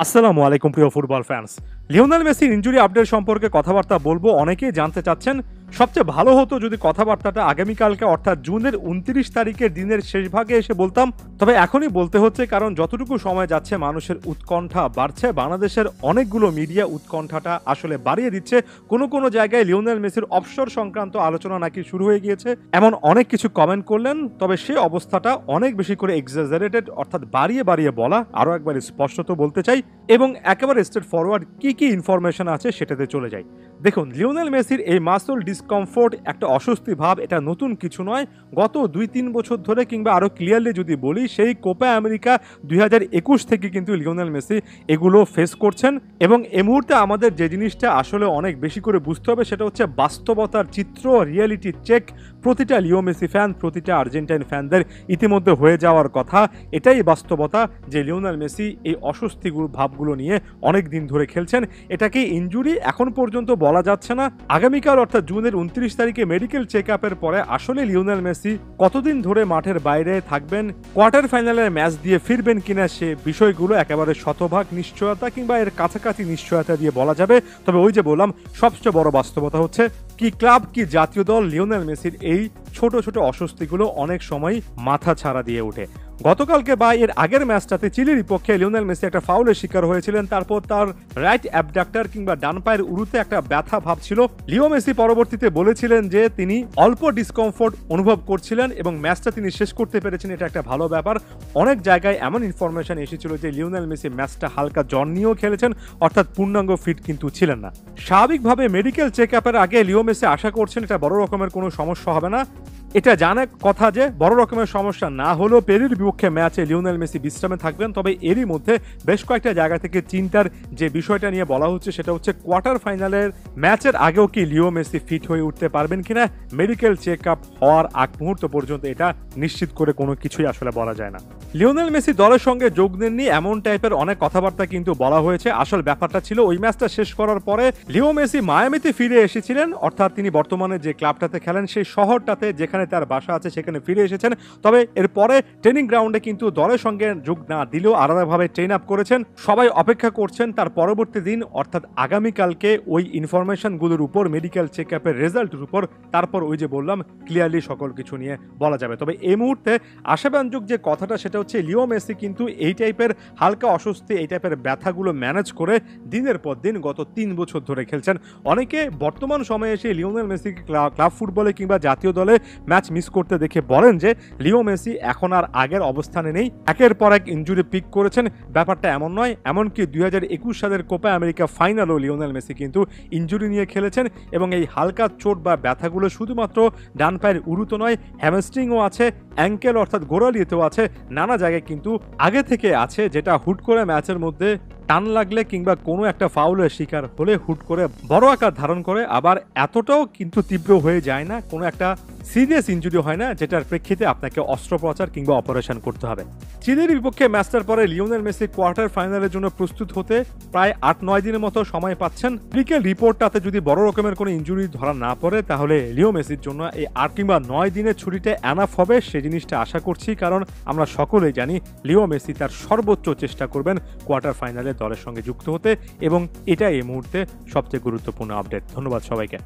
আসসালামু আলাইকুম প্রিয় ফুটবল ফ্যান্স। লিওনেল মেসির ইনজুরি আপডেট সম্পর্কে কথাবার্তা বলবো, অনেকেই জানতে চাচ্ছেন। সবচেয়ে ভালো হতো যদি কথাবার্তাটা আগামীকালকে অর্থাৎ জুনের ২৯ তারিখের দিনের শেষ ভাগে এসে বলতাম। তবে এখনই বলতে হচ্ছে কারণ যতটুকু সময় যাচ্ছে মানুষের উৎকণ্ঠা বাড়ছে। বাংলাদেশের অনেকগুলো মিডিয়া উৎকণ্ঠাটা আসলে বাড়িয়ে দিচ্ছে। কোনো জায়গায় লিওনেল মেসির অবসর সংক্রান্ত আলোচনা নাকি শুরু হয়ে গিয়েছে, এমন অনেক কিছু কমেন্ট করলেন। তবে সে অবস্থাটা অনেক বেশি করে এক্সাজারেটেড, অর্থাৎ বাড়িয়ে বলা। আরও একবার স্পষ্টত বলতে চাই এবং একেবারে স্ট্রেট ফরওয়ার্ড কি ইনফরমেশন আছে সেটাতে চলে যাই। দেখুন, লিওনেল মেসির এই মাসল ডিসকমফোর্ট, একটা অস্বস্তি ভাব, এটা নতুন কিছু নয়। গত ২-৩ বছর ধরে, কিংবা আরো ক্লিয়ারলি যদি বলি, সেই কোপা আমেরিকা ২০২১ থেকে কিন্তু লিওনেল মেসি এগুলো ফেস করছেন। এবং এই মুহূর্তে আমাদের যে জিনিসটা আসলে অনেক বেশি করে বুঝতে হবে সেটা হচ্ছে বাস্তবতার চিত্র, রিয়েলিটি চেক। প্রতিটা লিও মেসি ফ্যান, প্রতিটা আর্জেন্টাইন ফ্যানদের ইতিমধ্যে হয়ে যাওয়ার কথা। এটাই বাস্তবতা যে লিওনেল মেসি এই অস্বস্তি ভাবগুলো নিয়ে অনেক দিন ধরে খেলছেন। এটাকে ইনজুরি এখন পর্যন্ত বলা যাচ্ছে না। আগামীকাল অর্থাৎ জুনের ২৯ তারিখে মেডিকেল চেক আপের পরে আসলে লিওনেল মেসি কতদিন ধরে মাঠের বাইরে থাকবেন, কোয়ার্টার ফাইনালের ম্যাচ দিয়ে ফিরবেন কিনা, সে বিষয়গুলো একেবারে শতভাগ নিশ্চয়তা কিংবা এর কাছাকাছি নিশ্চয়তা দিয়ে বলা যাবে। তবে ওই যে বললাম, সবচেয়ে বড় বাস্তবতা হচ্ছে কি ক্লাব কি জাতীয় দল, লিওনেল মেসির এই ছোট অস্বস্তিগুলো অনেক সময় মাথা ছাড়া দিয়ে ওঠে। গতকালকে বা এর আগের ম্যাচটাতে চিলির বিপক্ষে লিওনেল মেসি একটা ফাউলের শিকার হয়েছিলেন। তারপর তার রাইট অ্যাবডাক্টর কিংবা ডান পায়ের উরুতে একটা ব্যথা ভাব ছিল। লিও মেসি পরবর্তীতে বলেছিলেন যে তিনি অল্প ডিসকমফোর্ট অনুভব করছিলেন এবং ম্যাচটা তিনি শেষ করতে পেরেছেন, এটা একটা ভালো ব্যাপার। অনেক জায়গায় এমন ইনফরমেশন এসেছিল যে লিওনেল মেসি ম্যাচটা হালকা জ্বর নিয়েও খেলেছেন, অর্থাৎ পূর্ণাঙ্গ ফিট কিন্তু ছিলেন না। স্বাভাবিকভাবে মেডিকেল চেক আপের আগে লিও মেসি আশা করছেন এটা বড় রকমের কোনো সমস্যা হবে না। এটা জানা কথা যে বড় রকমের সমস্যা না হলেও পেরুর বিপক্ষে ম্যাচে লিওনেল মেসি বিশ্রামে থাকবেন। তবে এরই মধ্যে বেশ কয়েকটা জায়গা থেকে চিন্তার যে বিষয়টা নিয়ে বলা হচ্ছে সেটা হচ্ছে কোয়ার্টার ফাইনালের ম্যাচের আগেও কি লিও মেসি ফিট হয়ে উঠতে পারবেন কিনা। মেডিকেল চেক আপ হওয়ার আগ মুহূর্ত পর্যন্ত এটা নিশ্চিত করে কোনো কিছুই আসলে বলা যায় না। লিওনেল মেসি দলের সঙ্গে যোগ দেননি এমন টাইপের অনেক কথাবার্তা কিন্তু বলা হয়েছে। আসল ব্যাপারটা ছিল ওই ম্যাচটা শেষ করার পরে লিও মেসি মায়ামিতে ফিরে এসেছিলেন, অর্থাৎ তিনি বর্তমানে যে ক্লাবটাতে খেলেন সেই শহরটাতে যেখানে তার বাসা আছে সেখানে ফিরে এসেছেন। তবে এরপরে ট্রেনিং গ্রাউন্ডে কিন্তু দলের সঙ্গে যোগ না দিলেও আলাদাভাবে ট্রেন আপ করেছেন। সবাই অপেক্ষা করছেন তার পরবর্তী দিন অর্থাৎ আগামীকালকে ওই ইনফরমেশনগুলোর উপর, মেডিকেল চেক আপের রেজাল্টের উপর, তারপর ওই যে বললাম ক্লিয়ারলি সকল কিছু নিয়ে বলা যাবে। তবে এই মুহূর্তে আশাব্যঞ্জক যে কথাটা সেটা হচ্ছে লিও মেসি কিন্তু এই টাইপের হালকা অস্বস্তি, এই টাইপের ব্যথাগুলো ম্যানেজ করে দিনের পর দিন গত ৩ বছর ধরে খেলছেন। অনেকে বর্তমান সময়ে এসে লিওনেল মেসিকে ক্লাব ফুটবলে কিংবা জাতীয় দলে ম্যাচ মিস করতে দেখে বলেন যে লিও মেসি এখন আর আগের অবস্থানে নেই, একের পর এক ইনজুরি পিক করেছেন। ব্যাপারটা এমন নয়। এমনকি ২০২১ সালের কোপা আমেরিকা ফাইনালও লিওনেল মেসি কিন্তু ইনজুরি নিয়ে খেলেছেন এবং এই হালকা চোট বা ব্যথাগুলো শুধুমাত্র ডান পায়ের উরুতো নয়, হ্যামস্ট্রিংও আছে, অ্যাঙ্কেল অর্থাৎ গোড়ালিতেও আছে, নানা জায়গায় কিন্তু আগে থেকে আছে, যেটা হুট করে ম্যাচের মধ্যে টান লাগলে কিংবা কোনো একটা ফাউলের শিকার হলে হুট করে বড় আকার ধারণ করে। আবার এতটাও কিন্তু তীব্র হয়ে যায় না, কোনো একটা সিরিয়াস ইনজুরি হয় না যেটার প্রেক্ষিতে আপনাকে অস্ত্রোপচার কিংবা অপারেশন করতে হবে। চিলির বিপক্ষে ম্যাচটার পরে লিওনেল মেসি কোয়ার্টার ফাইনালের জন্য প্রস্তুত হতে প্রায় ৮-৯ দিনের মতো সময় পাচ্ছেন। মেডিকেল রিপোর্টটাতে যদি বড় রকমের কোনো ইনজুরি ধরা না পড়ে তাহলে লিও মেসির জন্য এই ৮ কিংবা ৯ দিনের ছুটিতে এনাফ হবে, সে জিনিসটা আশা করছি। কারণ আমরা সকলেই জানি লিও মেসি তার সর্বোচ্চ চেষ্টা করবেন কোয়ার্টার ফাইনালে দলের সঙ্গে যুক্ত হতে, এবং এটা এই মুহূর্তে সবচেয়ে গুরুত্বপূর্ণ আপডেট। ধন্যবাদ সবাইকে।